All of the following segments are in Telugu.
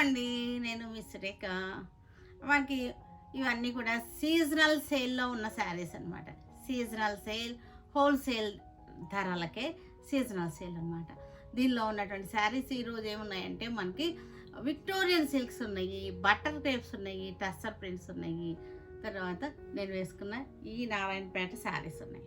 అండి. నేను మీ సురేఖ. మనకి ఇవన్నీ కూడా సీజనల్ సేల్‌లో ఉన్న శారీస్ అనమాట. సీజనల్ సేల్, హోల్‌సేల్ ధరలకే సీజనల్ సేల్ అనమాట. దీనిలో ఉన్నటువంటి శారీస్ ఈరోజు ఏమున్నాయంటే మనకి విక్టోరియన్ సిల్క్స్ ఉన్నాయి, బటర్ క్రేప్స్ ఉన్నాయి, టస్సర్ ప్రింట్స్ ఉన్నాయి. తర్వాత నేను వేసుకున్న ఈ నారాయణపేట శారీస్ ఉన్నాయి.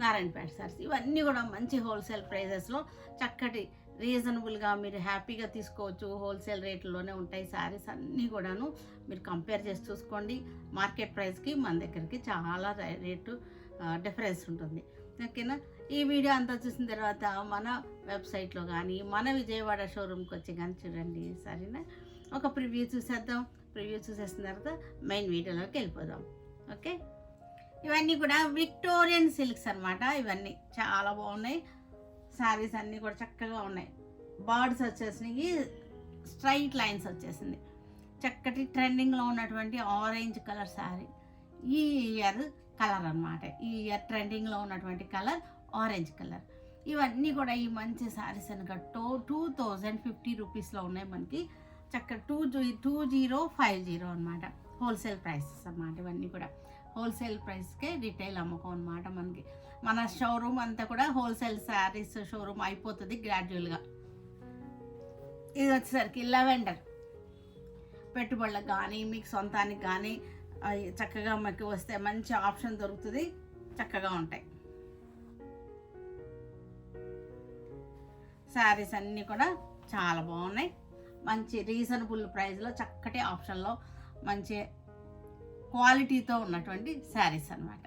నారాయణపేట శారీస్ ఇవన్నీ కూడా మంచి హోల్సేల్ ప్రైజెస్లో చక్కటి రీజనబుల్గా మీరు హ్యాపీగా తీసుకోవచ్చు. హోల్సేల్ రేట్లోనే ఉంటాయి శారీస్ అన్నీ కూడాను. మీరు కంపేర్ చేసి చూసుకోండి. మార్కెట్ ప్రైస్కి మన దగ్గరికి చాలా రేటు డిఫరెన్స్ ఉంటుంది. ఓకేనా? ఈ వీడియో అంతా చూసిన తర్వాత మన వెబ్సైట్లో కానీ మన విజయవాడ షోరూమ్కి వచ్చి కానీ చూడండి. సరేనా? ఒక ప్రివ్యూ చూసేద్దాం. ప్రివ్యూ చూసేసిన తర్వాత మెయిన్ వీడియోలోకి వెళ్ళిపోదాం. ఓకే, ఇవన్నీ కూడా విక్టోరియన్ సిల్క్స్ అనమాట. ఇవన్నీ చాలా బాగున్నాయి. శారీస్ అన్నీ కూడా చక్కగా ఉన్నాయి. బర్డ్స్ వచ్చేసినాయి, స్ట్రైట్ లైన్స్ వచ్చేసింది. చక్కటి ట్రెండింగ్లో ఉన్నటువంటి ఆరెంజ్ కలర్ శారీ. ఈ ఇయర్ కలర్ అనమాట. ఈ ఇయర్ ట్రెండింగ్లో ఉన్నటువంటి కలర్ ఆరెంజ్ కలర్. ఇవన్నీ కూడా ఈ మంచి శారీస్ అనగా 2050 రూపీస్లో ఉన్నాయి మనకి. చక్కగా 2050 అనమాట. హోల్సేల్ ప్రైసెస్ అన్నమాట. ఇవన్నీ కూడా హోల్సేల్ ప్రైస్కే రిటైల్ అమ్మకం అనమాట. మనకి మన షోరూమ్ అంతా కూడా హోల్సేల్ శారీస్ షోరూమ్ అయిపోతుంది గ్రాడ్యువల్గా. ఇది వచ్చేసరికి లెవెండర్. పెట్టుబడులకు కానీ మీకు సొంతానికి కానీ చక్కగా మనకి వస్తే మంచి ఆప్షన్ దొరుకుతుంది. చక్కగా ఉంటాయి శారీస్ అన్నీ కూడా చాలా బాగున్నాయి. మంచి రీజనబుల్ ప్రైస్లో చక్కటి ఆప్షన్లో మంచి క్వాలిటీతో ఉన్నటువంటి శారీస్ అనమాట.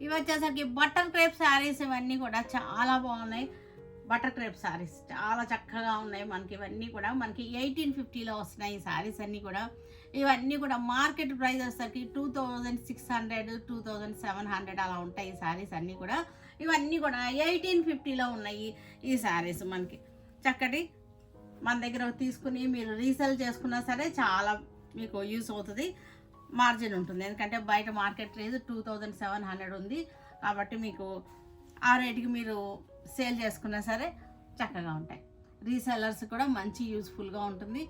ఇవి వచ్చేసరికి బటర్ క్రేప్ శారీస్. ఇవన్నీ కూడా చాలా బాగున్నాయి. బటర్ క్రేప్ శారీస్ చాలా చక్కగా ఉన్నాయి మనకి. ఇవన్నీ కూడా మనకి 1850లో వస్తున్నాయి ఈ శారీస్ అన్నీ కూడా. ఇవన్నీ కూడా మార్కెట్ ప్రైస్ వచ్చేసరికి 2600, 2700 అలా ఉంటాయి ఈ శారీస్ అన్నీ కూడా. ఇవన్నీ కూడా 1850లో ఉన్నాయి ఈ శారీస్ మనకి. చక్కటి మన దగ్గర తీసుకుని మీరు రీసేల్ చేసుకున్నా సరే చాలా మీకు యూస్ అవుతుంది. మార్జిన్ ఉంటుంది. ఎందుకంటే బయట మార్కెట్ రేట్ 2700 ఉంది కాబట్టి మీకు ఆ రేటుకి మీరు సేల్ చేసుకున్నా సరే చక్కగా ఉంటాయి. రీసెల్లర్స్ కూడా మంచి యూస్ఫుల్గా ఉంటుంది.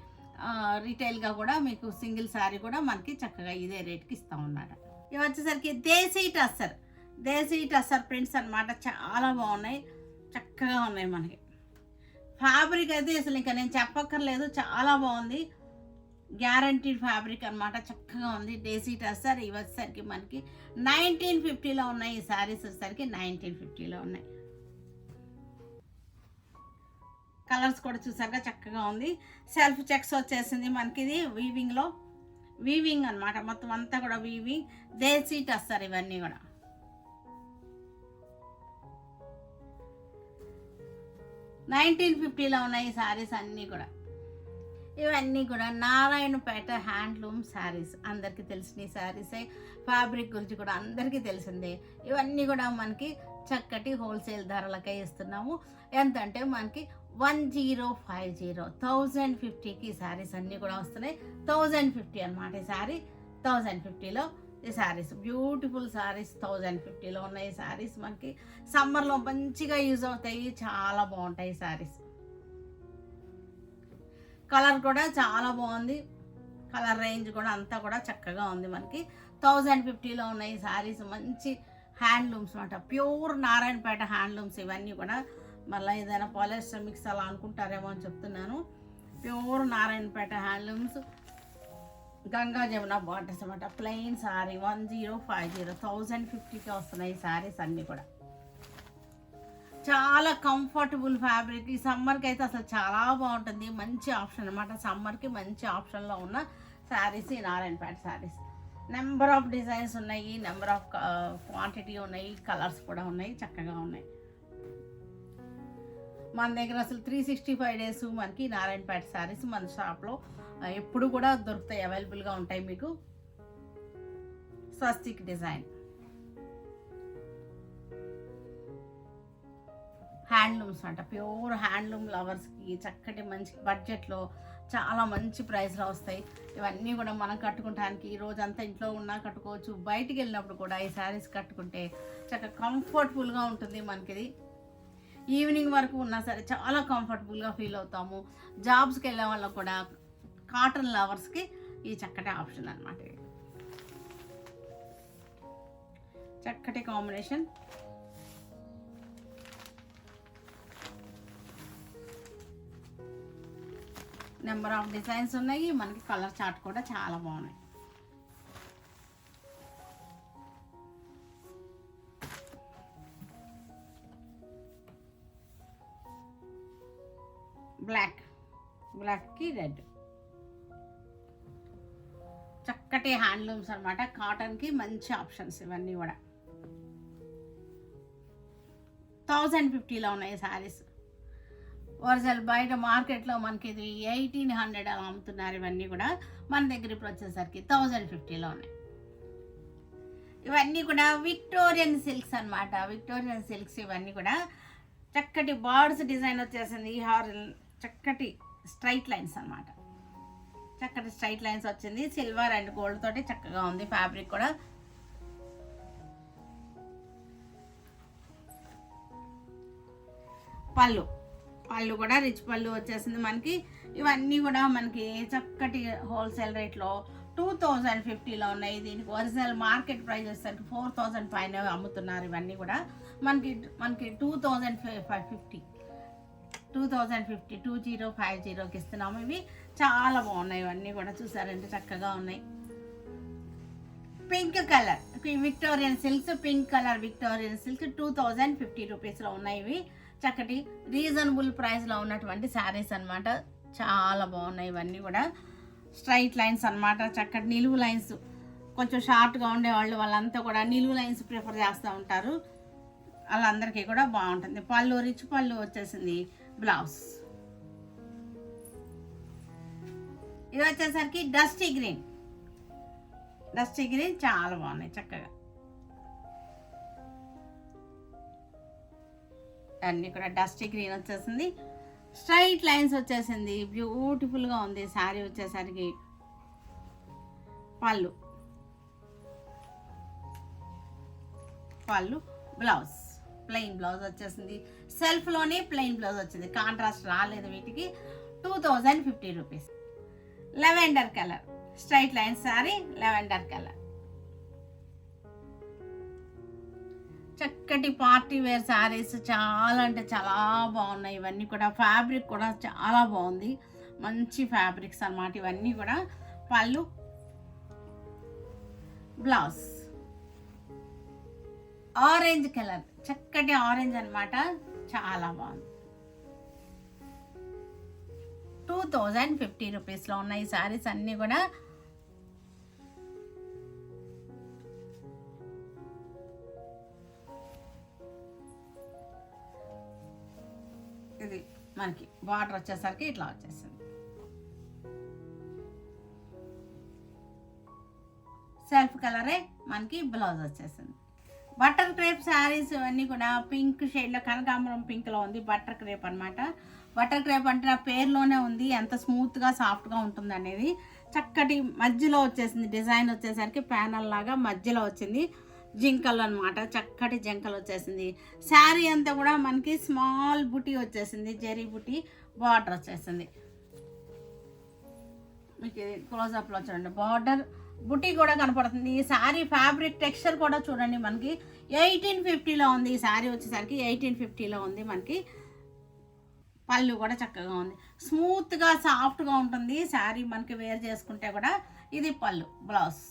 రీటైల్గా కూడా మీకు సింగిల్ శారీ కూడా మనకి చక్కగా ఇదే రేట్కి ఇస్తాం అన్నమాట. ఇవి వచ్చేసరికి దేశీ టస్సర్ ప్రింట్స్ అనమాట. చాలా బాగున్నాయి, చక్కగా ఉన్నాయి మనకి. ఫ్యాబ్రిక్ అయితే అసలు ఇంకా నేను చెప్పక్కర్లేదు, చాలా బాగుంది. గ్యారంటీడ్ ఫ్యాబ్రిక్ అనమాట. చక్కగా ఉంది. దేశీ టస్సర్. ఇవి వచ్చేసరికి మనకి 1950లో ఉన్నాయి. ఈ శారీస్ వచ్చేసరికి 1950లో ఉన్నాయి. కలర్స్ కూడా చూసారుగా చక్కగా ఉంది. సెల్ఫ్ చెక్స్ వచ్చేసింది మనకి. ఇది వీవింగ్ అనమాట. మొత్తం అంతా కూడా వీవింగ్. దేశీ టస్సర్ ఇవన్నీ కూడా. $1950లో ఉన్నాయి ఈ శారీస్ అన్నీ కూడా. ఇవన్నీ కూడా నారాయణపేట హ్యాండ్లూమ్ శారీస్. అందరికీ తెలిసిన శారీసే. ఫ్యాబ్రిక్ గురించి కూడా అందరికీ తెలిసిందే. ఇవన్నీ కూడా మనకి చక్కటి హోల్సేల్ ధరలకే ఇస్తున్నాము. ఎంత అంటే మనకి 1050కి శారీస్ అన్నీ కూడా వస్తున్నాయి. 1050 అనమాట ఈ శారీ. 1050లో ఈ శారీస్, బ్యూటిఫుల్ శారీస్ 1050లో ఉన్నాయి ఈ శారీస్. మనకి సమ్మర్లో మంచిగా యూజ్ అవుతాయి. చాలా బాగుంటాయి శారీస్. కలర్ కూడా చాలా బాగుంది. కలర్ రేంజ్ కూడా అంతా కూడా చక్కగా ఉంది మనకి. 1050లో ఉన్నాయి శారీస్. మంచి హ్యాండ్లూమ్స్ అనమాట. ప్యూర్ నారాయణపేట హ్యాండ్లూమ్స్ ఇవన్నీ కూడా. మళ్ళీ ఏదైనా పాలిస్టర్ మిక్స్ అలా అనుకుంటారేమో అని చెప్తున్నాను. Pure Narayanpet handlooms. Ganga Jamuna borders అనమాట. ప్లెయిన్ శారీ 1050, 1050కి వస్తున్నాయి ఈ శారీస్ అన్నీ కూడా. చాలా కంఫర్టబుల్ ఫ్యాబ్రిక్. ఈ సమ్మర్కి అయితే అసలు చాలా బాగుంటుంది. మంచి ఆప్షన్ అనమాట. సమ్మర్కి మంచి ఆప్షన్లో ఉన్న శారీస్ ఈ Narayanpet saris. Number of designs ఉన్నాయి, నెంబర్ ఆఫ్ క్వాంటిటీ ఉన్నాయి, కలర్స్ కూడా ఉన్నాయి, చక్కగా ఉన్నాయి. మన దగ్గర అసలు 365 డేస్ మనకి నారాయణపేట శారీస్ మన షాప్లో ఎప్పుడు కూడా దొరుకుతాయి, అవైలబుల్గా ఉంటాయి మీకు. స్వస్తిక్ డిజైన్ హ్యాండ్లూమ్స్ అంట. ప్యూర్ హ్యాండ్లూమ్ లవర్స్కి చక్కటి మంచి బడ్జెట్లో చాలా మంచి ప్రైస్లో వస్తాయి. ఇవన్నీ కూడా మనం కట్టుకుంటానికి ఈ రోజంతా ఇంట్లో ఉన్నా కట్టుకోవచ్చు. బయటికి వెళ్ళినప్పుడు కూడా ఈ శారీస్ కట్టుకుంటే చక్కగా కంఫర్టబుల్గా ఉంటుంది మనకి. ఇది ఈవినింగ్ వరకు ఉన్నా సరే చాలా కంఫర్టబుల్గా ఫీల్ అవుతాము. జాబ్స్కి వెళ్ళే వాళ్ళకు కూడా కాటన్ లవర్స్కి ఈ చక్కటి ఆప్షన్ అనమాట. చక్కటి కాంబినేషన్. నెంబర్ ఆఫ్ డిజైన్స్ ఉన్నాయి. మనకి కలర్ చార్ట్ కూడా చాలా బాగున్నాయి. బ్లాక్కి రెడ్. చక్కటి హ్యాండ్లూమ్స్ అనమాట. కాటన్కి మంచి ఆప్షన్స్ ఇవన్నీ కూడా. 1050లో ఉన్నాయి శారీస్. ఒరిజినల్ బయట మార్కెట్లో మనకి ఇది 1800 అలా అమ్ముతున్నారు. ఇవన్నీ కూడా మన దగ్గర ఇప్పుడు వచ్చేసరికి 1050లో ఉన్నాయి. ఇవన్నీ కూడా విక్టోరియన్ సిల్క్స్ అనమాట. విక్టోరియన్ సిల్క్స్ ఇవన్నీ కూడా చక్కటి బర్డ్స్ డిజైన్ వచ్చేసింది. చక్కటి స్ట్రైట్ లైన్స్ అనమాట. చక్కటి స్ట్రైట్ లైన్స్ వచ్చింది. సిల్వర్ అండ్ గోల్డ్ తోటి చక్కగా ఉంది. ఫ్యాబ్రిక్ కూడా పళ్ళు కూడా రిచ్ పళ్ళు వచ్చేసింది మనకి. ఇవన్నీ కూడా మనకి చక్కటి హోల్సేల్ రేట్లో 2050లో ఉన్నాయి. దీనికి ఒరిజినల్ మార్కెట్ ప్రైస్ వచ్చేసరికి 4000 పైన అమ్ముతున్నారు. ఇవన్నీ కూడా మనకి 2050 2050కి ఇస్తున్నాము. ఇవి చాలా బాగున్నాయి. ఇవన్నీ కూడా చూసారంటే చక్కగా ఉన్నాయి. Pink colour Victorian silks, pink colour Victorian silk 2050 రూపీస్లో ఉన్నాయి. ఇవి చక్కటి రీజనబుల్ ప్రైస్లో ఉన్నటువంటి శారీస్ అనమాట. చాలా బాగున్నాయి. ఇవన్నీ కూడా స్ట్రైట్ లైన్స్ అనమాట. చక్కటి నిలువు లైన్స్. కొంచెం షార్ట్గా ఉండేవాళ్ళు వాళ్ళంతా కూడా నిలువు లైన్స్ ప్రిఫర్ చేస్తూ ఉంటారు. వాళ్ళందరికీ కూడా బాగుంటుంది. పళ్ళు రిచ్ పళ్ళు వచ్చేసింది. బ్లౌజ్ ఇది వచ్చేసరికి డస్టీ గ్రీన్ చాలా బాగున్నాయి. చక్కగా అన్నీ కూడా డస్టీ గ్రీన్ వచ్చేసింది. స్ట్రైట్ లైన్స్ వచ్చేసింది. బ్యూటిఫుల్గా ఉంది శారీ వచ్చేసరికి. పళ్ళు బ్లౌజ్ ప్లెయిన్ బ్లౌజ్ వచ్చేసింది. సెల్ఫ్లోనే ప్లెయిన్ బ్లౌజ్ వచ్చింది. కాంట్రాస్ట్ రాలేదు వీటికి. 2050 rupees. Lavender colour straight line sari. Lavender colour చక్కటి పార్టీ వేర్ శారీస్ చాలా అంటే చాలా బాగున్నాయి. ఇవన్నీ కూడా ఫ్యాబ్రిక్ కూడా చాలా బాగుంది. మంచి ఫ్యాబ్రిక్స్ అన్నమాట ఇవన్నీ కూడా. పళ్ళు బ్లౌజ్ ఆరెంజ్ కలర్ చక్కటి ఆరెంజ్ అన్నమాట. చాలా బాగుంది. 2050 రూపీస్లో ఉన్నాయి శారీస్ అన్నీ కూడా. ఇది మనకి బార్డర్ వచ్చేసరికి ఇట్లా వచ్చేసింది. సెల్ఫ్ కలరే మనకి బ్లౌజ్ వచ్చేసింది. బటర్ క్రేప్ శారీస్ ఇవన్నీ కూడా పింక్ షేడ్లో కనకాంబరం పింక్లో ఉంది. బటర్ క్రేప్ అనమాట. బటర్ క్రేప్ అంటే నా పేరులోనే ఉంది ఎంత స్మూత్గా సాఫ్ట్గా ఉంటుంది అనేది. చక్కటి మధ్యలో వచ్చేసింది. డిజైన్ వచ్చేసరికి ప్యానల్ లాగా మధ్యలో వచ్చింది. జింకలు అనమాట. చక్కటి జింకలు వచ్చేసింది. శారీ అంతా కూడా మనకి స్మాల్ బుటీ వచ్చేసింది. జరీ బుటీ బార్డర్ వచ్చేసింది. మీకు క్లోజప్లో చూడండి బార్డర్ బుటీ కూడా కనపడుతుంది. ఈ శారీ ఫ్యాబ్రిక్ టెక్స్చర్ కూడా చూడండి మనకి 1850లో ఉంది. ఈ శారీ వచ్చేసరికి 1850లో ఉంది మనకి. పళ్ళు కూడా చక్కగా ఉంది. స్మూత్గా సాఫ్ట్గా ఉంటుంది శారీ మనకి వేర్ చేసుకుంటే కూడా. ఇది పళ్ళు. బ్లౌజ్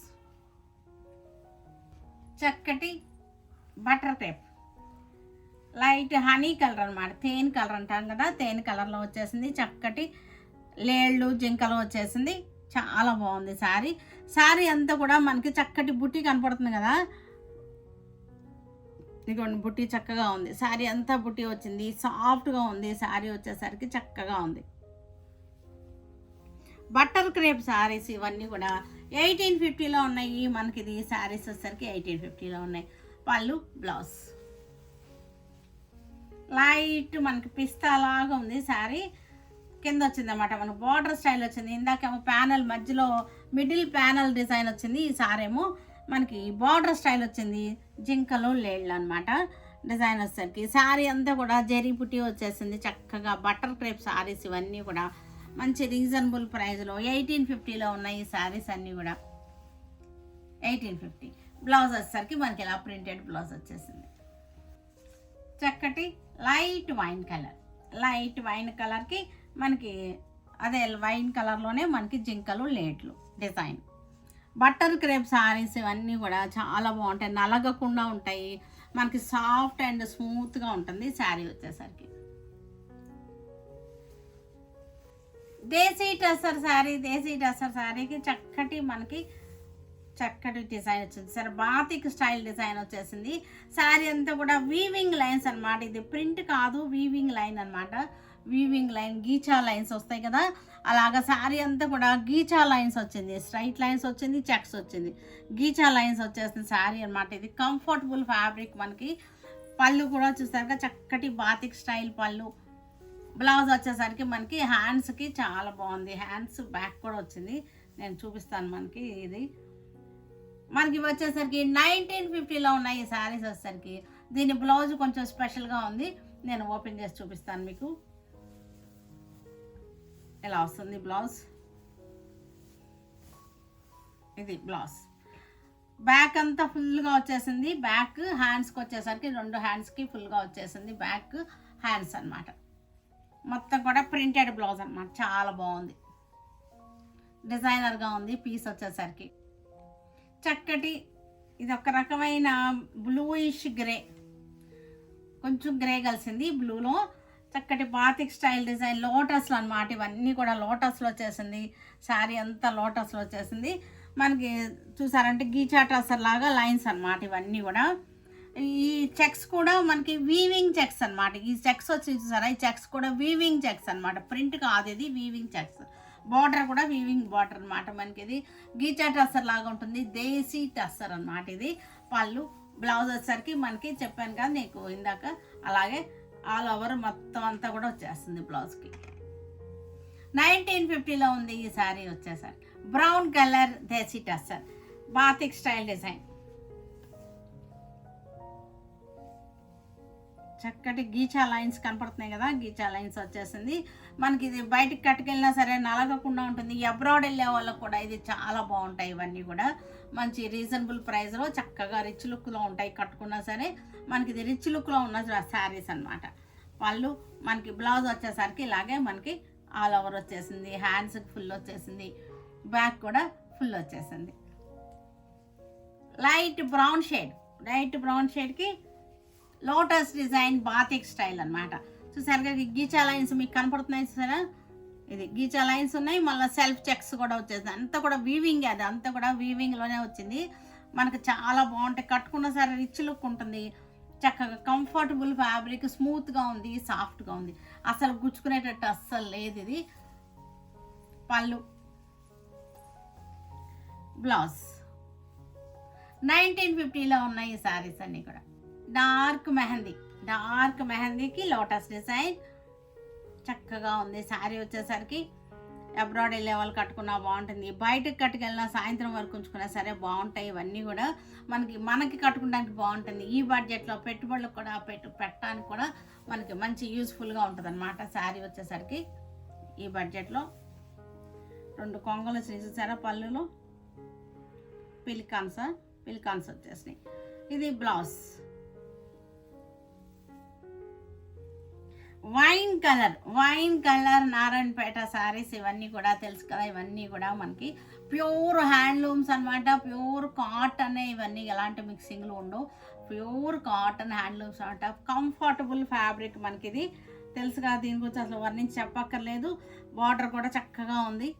చక్కటి butter crepe light honey colour అనమాట. తేనె కలర్ అంటాం కదా. తేనె కలర్లో వచ్చేసింది. చక్కటి లేళ్ళు జింకలు వచ్చేసింది. చాలా బాగుంది శారీ. శారీ అంతా కూడా మనకి చక్కటి బుట్టి కనపడుతుంది కదా. ఇదిగోండి బుట్టి చక్కగా ఉంది. శారీ అంతా బుట్టి వచ్చింది. సాఫ్ట్గా ఉంది శారీ వచ్చేసరికి. చక్కగా ఉంది. బటర్ క్రేప్ శారీస్ ఇవన్నీ కూడా 1850లో ఉన్నాయి మనకి. ఇది శారీస్ వచ్చేసరికి 1850లో ఉన్నాయి. పళ్ళు బ్లౌజ్ లైట్ మనకి పిస్తా లాగా ఉంది శారీ. కింద వచ్చింది అన్నమాట మనకు బార్డర్ స్టైల్ వచ్చింది. ఇందాకేమో ప్యానల్ మధ్యలో మిడిల్ ప్యానల్ డిజైన్ వచ్చింది. ఈ సారేమో మనకి బార్డర్ స్టైల్ వచ్చింది. జింకలు లేళ్ళు అనమాట డిజైన్ వచ్చేసరికి. శారీ అంతా కూడా జరీ పుట్టి వచ్చేసింది. చక్కగా బటర్ క్రేప్ శారీస్ ఇవన్నీ కూడా మంచి రీజనబుల్ ప్రైస్లో 1850లో ఉన్నాయి ఈ శారీస్ అన్నీ కూడా. 1850. బ్లౌజ్ వచ్చేసరికి మనకి ఇలా ప్రింటెడ్ బ్లౌజ్ వచ్చేసింది. చక్కటి లైట్ వైన్ కలర్కి మనకి అదే వైన్ కలర్లోనే మనకి జింకలు లేట్లు డిజైన్. బట్టర్ క్రేప్ శారీస్ ఇవన్నీ కూడా చాలా బాగుంటాయి, నలగకుండా ఉంటాయి, మనకి సాఫ్ట్ అండ్ స్మూత్గా ఉంటుంది శారీ వచ్చేసరికి. దేశీ టస్సర్ శారీకి చక్కటి డిజైన్ వచ్చింది సరే, బాతిక్ స్టైల్ డిజైన్ వచ్చేసింది. శారీ అంతా కూడా వీవింగ్ లైన్స్ అనమాట, ఇది ప్రింట్ కాదు వీవింగ్ లైన్ అనమాట. వీవింగ్ లైన్ గీచా లైన్స్ వస్తాయి కదా, అలాగా శారీ అంతా కూడా గీచా లైన్స్ వచ్చింది, స్ట్రైట్ లైన్స్ వచ్చింది, చెక్స్ వచ్చింది, గీచా లైన్స్ వచ్చేసింది శారీ అనమాట. ఇది కంఫర్టబుల్ ఫ్యాబ్రిక్. మనకి పళ్ళు కూడా చూసారుగా చక్కటి బాతిక్ స్టైల్ పళ్ళు. బ్లౌజ్ వచ్చేసరికి మనకి హ్యాండ్స్కి చాలా బాగుంది, హ్యాండ్స్ బ్యాక్ కూడా వచ్చింది, నేను చూపిస్తాను. మనకి వచ్చేసరికి 1950లో ఉన్నాయి ఈ శారీస్ వచ్చేసరికి. దీని బ్లౌజ్ కొంచెం స్పెషల్గా ఉంది, నేను ఓపెన్ చేసి చూపిస్తాను మీకు. ఎలా వస్తుంది బ్లౌజ్, ఇది బ్లౌజ్. బ్యాక్ అంతా ఫుల్గా వచ్చేసింది, బ్యాక్ హ్యాండ్స్కి వచ్చేసరికి 2 హ్యాండ్స్కి ఫుల్గా వచ్చేసింది బ్యాక్ హ్యాండ్స్ అనమాట. మొత్తం కూడా ప్రింటెడ్ బ్లౌజ్ అనమాట, చాలా బాగుంది, డిజైనర్గా ఉంది పీస్ వచ్చేసరికి. చక్కటి ఇది ఒక రకమైన బ్లూయిష్ గ్రే, కొంచెం గ్రే కలిసింది బ్లూలో. చక్కటి బాతిక్ స్టైల్ డిజైన్, లోటస్లు అనమాట, ఇవన్నీ కూడా లోటస్లో వచ్చేసింది. శారీ అంతా లోటస్లో వచ్చేసింది. మనకి చూసారంటే గీచా టసర్ లాగా లైన్స్ అనమాట ఇవన్నీ కూడా. ఈ చెక్స్ కూడా మనకి వీవింగ్ చెక్స్ అనమాట. ఈ చెక్స్ వచ్చి చూసారా, ఈ చెక్స్ కూడా వీవింగ్ చెక్స్ అనమాట, ప్రింట్ కాదు, ఇది వీవింగ్ చెక్స్. బార్డర్ కూడా వీవింగ్ బార్డర్ అనమాట. మనకి ఇది గీచా టస్సర్ లాగా ఉంటుంది, దేశీ టస్సర్ అనమాట. ఇది పళ్ళు. బ్లౌజ్ వచ్చేసరికి మనకి చెప్పాను కదా నీకు ఇందాక, అలాగే ఆల్ ఓవర్ మొత్తం అంతా కూడా వచ్చేస్తుంది బ్లౌజ్కి. 1950లో ఉంది ఈ శారీ వచ్చేసరికి. బ్రౌన్ కలర్ దేశీ టస్సర్ బాతిక్ స్టైల్ డిజైన్. చక్కటి గీచా లైన్స్ కనపడుతున్నాయి కదా, గీచా లైన్స్ వచ్చేసింది మనకి. ఇది బయటికి కట్టుకెళ్ళినా సరే నలగకుండా ఉంటుంది, అబ్రాడ్ వెళ్ళే వాళ్ళకు కూడా ఇది చాలా బాగుంటాయి. ఇవన్నీ కూడా మంచి రీజనబుల్ ప్రైస్లో చక్కగా రిచ్ లుక్లో ఉంటాయి, కట్టుకున్నా సరే మనకి ఇది రిచ్ లుక్లో ఉన్న శారీస్ అనమాట. వాళ్ళు మనకి బ్లౌజ్ వచ్చేసరికి ఇలాగే మనకి ఆల్ ఓవర్ వచ్చేసింది, హ్యాండ్స్కి ఫుల్ వచ్చేసింది, బ్యాక్ కూడా ఫుల్ వచ్చేసింది. లైట్ బ్రౌన్ షేడ్కి లోటస్ డిజైన్ బాతిక్ స్టైల్ అనమాట. చూసారుగా గీచా లైన్స్ మీకు కనపడుతున్నాయి చూసారా, ఇది గీచా లైన్స్ ఉన్నాయి, మళ్ళీ సెల్ఫ్ చెక్స్ కూడా వచ్చేసింది. అంతా కూడా వీవింగ్, అది అంతా కూడా వీవింగ్లోనే వచ్చింది. మనకు చాలా బాగుంటాయి, కట్టుకున్న సరే రిచ్ లుక్ ఉంటుంది, చక్కగా కంఫర్టబుల్ ఫ్యాబ్రిక్, స్మూత్గా ఉంది, సాఫ్ట్గా ఉంది, అసలు గుచ్చుకునేటట్టు అస్సలు లేదు. ఇది పళ్ళు. బ్లౌజ్ 1950లో ఉన్నాయి ఈ శారీస్ అన్నీ కూడా. డార్క్ మెహందీకి లోటస్ డిజైన్ చక్కగా ఉంది శారీ వచ్చేసరికి. అబ్రాడ్ వెళ్ళే వాళ్ళు కట్టుకున్నా బాగుంటుంది, బయటకు కట్టుకెళ్ళినా సాయంత్రం వరకు ఉంచుకున్నా సరే బాగుంటాయి. ఇవన్నీ కూడా మనకి కట్టుకోవడానికి బాగుంటుంది. ఈ బడ్జెట్లో పెట్టుబడులకు కూడా పెట్టడానికి కూడా మనకి మంచి యూస్ఫుల్గా ఉంటుంది అనమాట శారీ వచ్చేసరికి. ఈ బడ్జెట్లో 2 కొంగలు చూసారా పళ్ళులో, పిలికాన్స్ వచ్చేసినాయి. ఇది blouse. Wine colour Narayanpet saris ఇవన్నీ కూడా తెలుసు కదా, ఇవన్నీ కూడా మనకి ప్యూర్ హ్యాండ్లూమ్స్ అనమాట, ప్యూర్ కాటన్. ఇవన్నీ ఎలాంటి మిక్సింగ్లు ఉండవు, ప్యూర్ కాటన్ హ్యాండ్లూమ్స్ అనమాట. కంఫర్టబుల్ ఫ్యాబ్రిక్ మనకి ఇది తెలుసు కదా, దీని గురించి అసలు వర్ణించి చెప్పక్కర్లేదు. బార్డర్ కూడా చక్కగా ఉంది.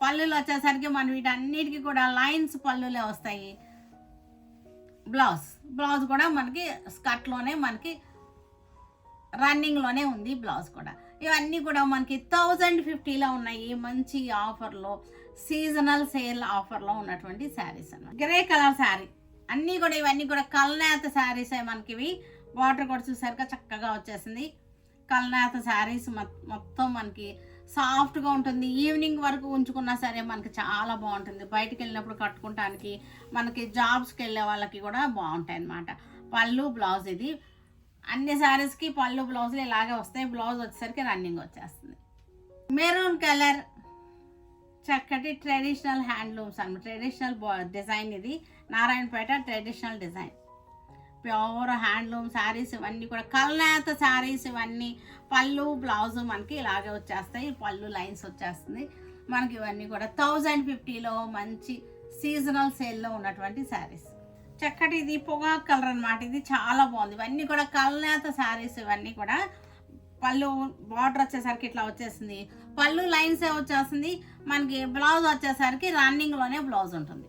పళ్ళులు వచ్చేసరికి మనం వీటన్నిటికీ కూడా లైన్స్ పళ్ళులే వస్తాయి. బ్లౌజ్ కూడా మనకి స్కర్ట్లోనే మనకి రన్నింగ్లోనే ఉంది బ్లౌజ్ కూడా. ఇవన్నీ కూడా మనకి 1050లో ఉన్నాయి, మంచి ఆఫర్లో, సీజనల్ సేల్ ఆఫర్లో ఉన్నటువంటి శారీస్ అన్నమాట. గ్రే కలర్ శారీ అన్నీ కూడా, ఇవన్నీ కూడా కల్నేత శారీస్ మనకి. ఇవి బార్డర్ కూడా చూసారుగా చక్కగా వచ్చేసింది. కల్నేత శారీస్ మొత్తం మనకి సాఫ్ట్గా ఉంటుంది, ఈవినింగ్ వరకు ఉంచుకున్నా సరే మనకి చాలా బాగుంటుంది, బయటకు వెళ్ళినప్పుడు కట్టుకోవటానికి, మనకి జాబ్స్కి వెళ్ళే వాళ్ళకి కూడా బాగుంటాయి అన్నమాట. పళ్ళు బ్లౌజ్ ఇది అన్ని శారీస్కి పళ్ళు బ్లౌజులు ఇలాగే వస్తాయి. బ్లౌజ్ వచ్చేసరికి రన్నింగ్ వచ్చేస్తుంది. మెరూన్ కలర్ చక్కటి ట్రెడిషనల్ హ్యాండ్లూమ్స్ అన్నమాట. ట్రెడిషనల్ డిజైన్ ఇది. Narayanpet traditional design, pure handloom saris ఇవన్నీ కూడా. కల్నేత శారీస్ ఇవన్నీ. పళ్ళు బ్లౌజు మనకి ఇలాగే వచ్చేస్తాయి. పళ్ళు లైన్స్ వచ్చేస్తుంది మనకి. ఇవన్నీ కూడా 1050లో మంచి సీజనల్ సేల్లో ఉన్నటువంటి శారీస్. చక్కటి ఇది పొగాకు కలర్ అనమాట. ఇది చాలా బాగుంది. ఇవన్నీ కూడా కల్నేత శారీస్. ఇవన్నీ కూడా పళ్ళు బార్డర్ వచ్చేసరికి ఇట్లా వచ్చేసింది. పళ్ళు లైన్స్ వచ్చేస్తుంది మనకి. బ్లౌజ్ వచ్చేసరికి రన్నింగ్లోనే బ్లౌజ్ ఉంటుంది.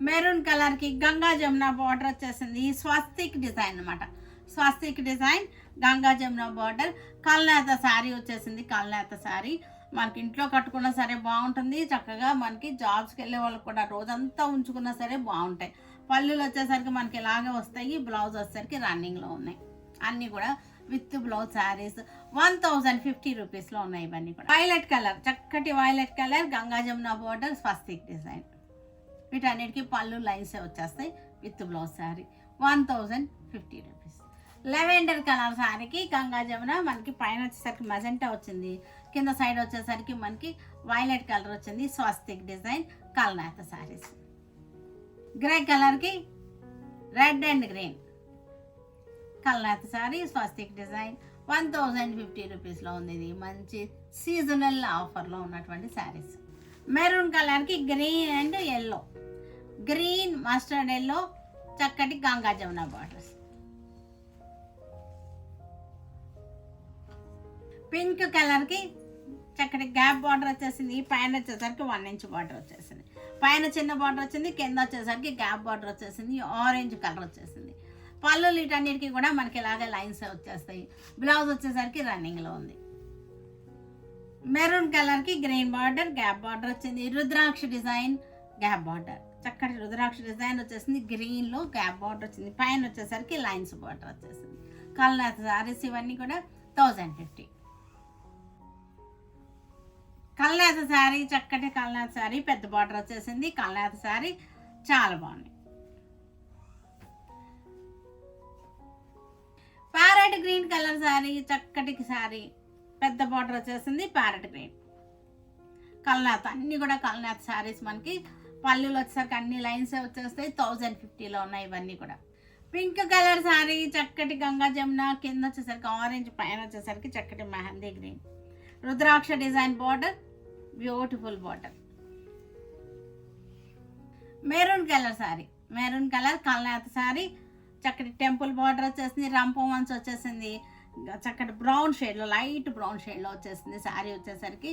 మెరూన్ కలర్కి గంగా జమున బార్డర్ వచ్చేసింది. స్వస్తిక్ డిజైన్ అనమాట. స్వస్తిక్ డిజైన్, గంగా జమున బార్డర్. కల్నేత శారీ వచ్చేసింది. కల్నేత శారీ మనకి ఇంట్లో కట్టుకున్నా సరే బాగుంటుంది. చక్కగా మనకి జాబ్స్కి వెళ్ళే వాళ్ళకి కూడా రోజంతా ఉంచుకున్నా సరే బాగుంటాయి. పళ్ళులు వచ్చేసరికి మనకి ఇలాగే వస్తాయి. బ్లౌజ్ వచ్చేసరికి రన్నింగ్లో ఉన్నాయి. అన్నీ కూడా విత్ బ్లౌజ్ శారీస్ 1050 రూపీస్లో ఉన్నాయి. ఇవన్నీ కూడా వైలెట్ కలర్, చక్కటి violet colour, Ganga Jamuna border, swastik design. వీటన్నిటికీ పళ్ళు లైన్స్ వచ్చేస్తాయి with blouse saree 1050 rupees. Lavender colour శారీకి గంగా జమున మనకి పైన వచ్చేసరికి మజెంటా వచ్చింది. కింద సైడ్ వచ్చేసరికి మనకి వైలెట్ కలర్ వచ్చింది. స్వస్తిక్ డిజైన్, కల్నేత శారీస్. గ్రే కలర్కి రెడ్ అండ్ గ్రీన్, కల్నేత శారీ, స్వస్తిక్ డిజైన్ 1050 రూపీస్లో ఉంది. ఇది మంచి సీజనల్ ఆఫర్లో ఉన్నటువంటి శారీస్. మెరూన్ కలర్కి green and yellow, green mustard yellow, చక్కటి గంగా జమున బార్డర్స్. పింక్ కలర్కి చక్కటి గ్యాప్ బార్డర్ వచ్చేసింది. పైన వచ్చేసరికి 1 ఇంచ్ బార్డర్ వచ్చేసింది. పైన చిన్న బార్డర్ వచ్చింది, కింద వచ్చేసరికి గ్యాప్ బార్డర్ వచ్చేసింది. ఆరెంజ్ కలర్ వచ్చేసింది. పళ్ళు వీటన్నిటికీ కూడా మనకి ఇలాగే లైన్స్ వచ్చేస్తాయి. బ్లౌజ్ వచ్చేసరికి రన్నింగ్లో ఉంది. మెరూన్ కలర్కి గ్రీన్ బార్డర్, గ్యాప్ బార్డర్ వచ్చింది. రుద్రాక్ష డిజైన్, గ్యాప్ బార్డర్, చక్కటి రుద్రాక్ష డిజైన్ వచ్చేసింది. గ్రీన్లో గ్యాప్ బార్డర్ వచ్చింది. పైన వచ్చేసరికి లైన్స్ బార్డర్ వచ్చేసింది. కల్నేత శారీస్ ఇవన్నీ కూడా 1050. కల్నేత శారీ, చక్కటి కల్నేత శారీ, పెద్ద బార్డర్ వచ్చేసింది. కల్నేత శారీ చాలా బాగుంది. ప్యారెట్ గ్రీన్ కలర్ శారీ, చక్కటి శారీ, పెద్ద బార్డర్ వచ్చేసింది. ప్యారెట్ గ్రీన్, కల్నేత. అన్నీ కూడా కల్నేత శారీస్ మనకి. పళ్ళులు వచ్చేసరికి అన్ని లైన్స్ వచ్చేస్తాయి. 1050లో ఉన్నాయి ఇవన్నీ కూడా. పింక్ కలర్ శారీ, చక్కటి గంగా జమున, కింద వచ్చేసరికి ఆరెంజ్, పైన వచ్చేసరికి చక్కటి mehndi green, rudraksha design border, beautiful border. Maroon colour saree, maroon colour కల్నేత శారీ, చక్కటి టెంపుల్ బార్డర్ వచ్చేసింది. రంపవన్స్ వచ్చేసింది. చక్కటి బ్రౌన్ షేడ్లో, లైట్ బ్రౌన్ షేడ్లో వచ్చేసింది శారీ. వచ్చేసరికి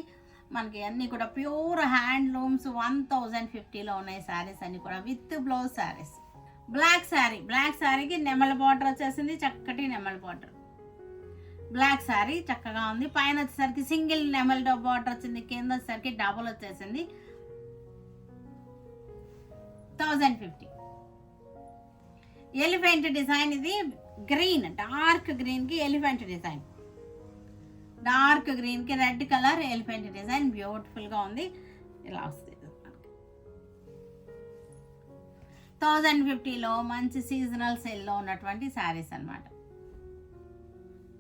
మనకి అన్నీ కూడా ప్యూర్ హ్యాండ్లూమ్స్ 1050లో ఉన్నాయి శారీస్ అన్నీ కూడా with blouse saris. Black sari, black శారీకి నెమల బార్డర్ వచ్చేసింది. చక్కటి నెమల బార్డర్, బ్లాక్ శారీ చక్కగా ఉంది. పైన వచ్చేసరికి సింగిల్ నెమల్ బార్డర్ వచ్చింది. కింద వచ్చేసరికి డబుల్ వచ్చేసింది. 1050. ఎలిఫెంట్ డిజైన్, ఇది గ్రీన్, డార్క్ గ్రీన్కి ఎలిఫెంట్ డిజైన్, డార్క్ గ్రీన్కి రెడ్ కలర్ ఎలిఫెంట్ డిజైన్, బ్యూటిఫుల్గా ఉంది. ఇలా వస్తుంది 1050లో మంచి సీజనల్ సేల్లో ఉన్నటువంటి శారీస్ అన్నమాట.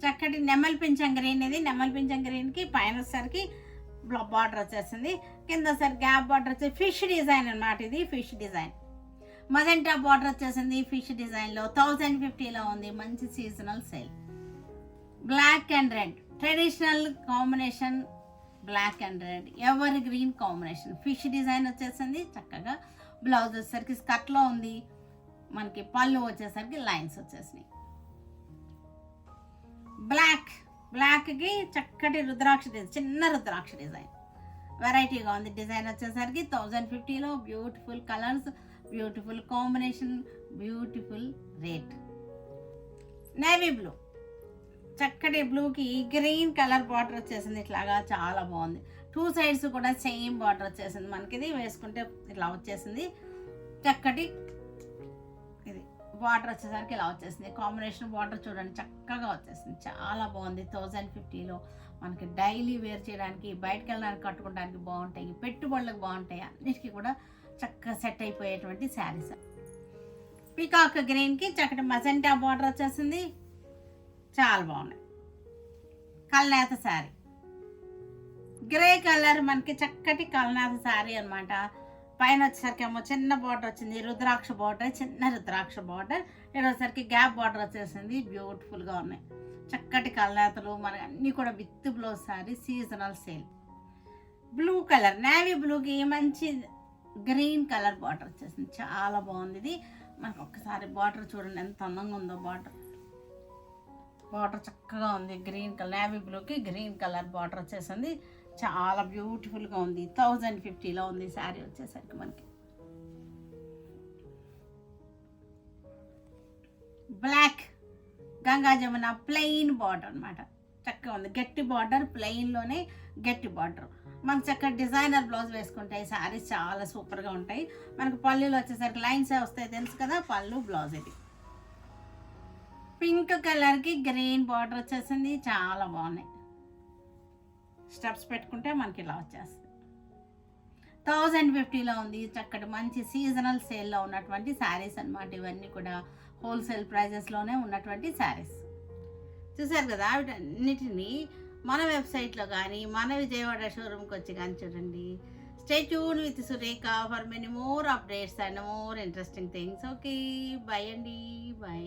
చక్కటి నెమల్ పింఛం గ్రీన్, ఇది నెమల్ పింఛం గ్రీన్కి పైన వచ్చేసరికి బార్డర్ వచ్చేసింది. కింద సరికి గ్యాప్ బార్డర్ వచ్చి ఫిష్ డిజైన్ అన్నమాట. ఇది ఫిష్ డిజైన్, మజెంటా బార్డర్ వచ్చేసింది. ఫిష్ డిజైన్లో 1050లో ఉంది. మంచి seasonal sale. Black and red traditional combination, black and red evergreen combination. Fish design వచ్చేసింది. చక్కగా బ్లౌజ్ వచ్చేసరికి స్కర్ట్లో ఉంది. మనకి పళ్ళు వచ్చేసరికి లైన్స్ వచ్చేసినాయి. బ్లాక్, బ్లాక్కి చక్కటి రుద్రాక్ష డిజైన్, చిన్న రుద్రాక్ష డిజైన్, వెరైటీగా ఉంది. డిజైన్ వచ్చేసరికి 1050లో beautiful colours, beautiful combination, beautiful rate. Navy blue, చక్కటి బ్లూకి గ్రీన్ కలర్ బార్డర్ వచ్చేసింది. ఇట్లాగా చాలా బాగుంది. 2 సైడ్స్ కూడా సేమ్ బార్డర్ వచ్చేసింది. మనకి ఇది వేసుకుంటే ఇట్లా వచ్చేసింది. చక్కటి ఇది బార్డర్ వచ్చేసరికి ఇలా వచ్చేసింది. కాంబినేషన్ బార్డర్ చూడండి చక్కగా వచ్చేసింది. చాలా బాగుంది. 1050లో మనకి డైలీ వేర్ చేయడానికి, బయటకు వెళ్ళడానికి, కట్టుకోవడానికి బాగుంటాయి. పెట్టుబడులకు బాగుంటాయి. అన్నిటికీ కూడా చక్కగా సెట్ అయిపోయేటువంటి శారీస్. పీకాక్ గ్రీన్కి చక్కటి మజెంటా బార్డర్ వచ్చేసింది. చాలా బాగున్నాయి. కల్నేత శారీ, గ్రే కలర్ మనకి చక్కటి కల్నేత శారీ అనమాట. పైన వచ్చేసరికి ఏమో చిన్న బార్డర్ వచ్చింది, రుద్రాక్ష బార్డర్, చిన్న రుద్రాక్ష బార్డర్. ఇక్కడ వచ్చేసరికి గ్యాప్ బార్డర్ వచ్చేసింది. బ్యూటిఫుల్గా ఉన్నాయి చక్కటి కల్నేతలు. మనకి అన్నీ కూడా with blouse sari. Seasonal sale. Blue colour, navy బ్లూకి మంచి గ్రీన్ కలర్ బార్డర్ వచ్చేసింది. చాలా బాగుంది ఇది. మనకు ఒక్కసారి బార్డర్ చూడండి ఎంత అందంగా ఉందో. బార్డర్ చక్కగా ఉంది. గ్రీన్ కలర్, నేవీ బ్లూకి గ్రీన్ కలర్ బార్డర్ వచ్చేసింది. చాలా బ్యూటిఫుల్గా ఉంది. 1050లో ఉంది శారీ వచ్చేసరికి మనకి. Black Ganga Jamuna plain border అనమాట. చక్కగా ఉంది. గట్టి బార్డర్, ప్లెయిన్లోనే గట్టి బార్డర్. మనకు చక్కగా డిజైనర్ బ్లౌజ్ వేసుకుంటాయి శారీస్ చాలా సూపర్గా ఉంటాయి. మనకు పళ్ళులో వచ్చేసరికి లైన్స్ వస్తాయి తెలుసు కదా, పళ్ళు బ్లౌజ్ ఇది. పింక్ కలర్కి గ్రీన్ బార్డర్ వచ్చేసింది. చాలా బాగున్నాయి. స్టెప్స్ పెట్టుకుంటే మనకి ఇలా వచ్చేస్తుంది. 1050లో ఉంది. చక్కటి మంచి సీజనల్ సేల్లో ఉన్నటువంటి శారీస్ అనమాట. ఇవన్నీ కూడా హోల్సేల్ ప్రైజెస్లోనే ఉన్నటువంటి శారీస్. చూసారు కదా, వీటన్నిటిని మన వెబ్సైట్లో కానీ మన విజయవాడ షోరూమ్కి వచ్చి కానీ చూడండి. Stay tune with Surekha for many more updates and more interesting things. Okay, by అండి, బై.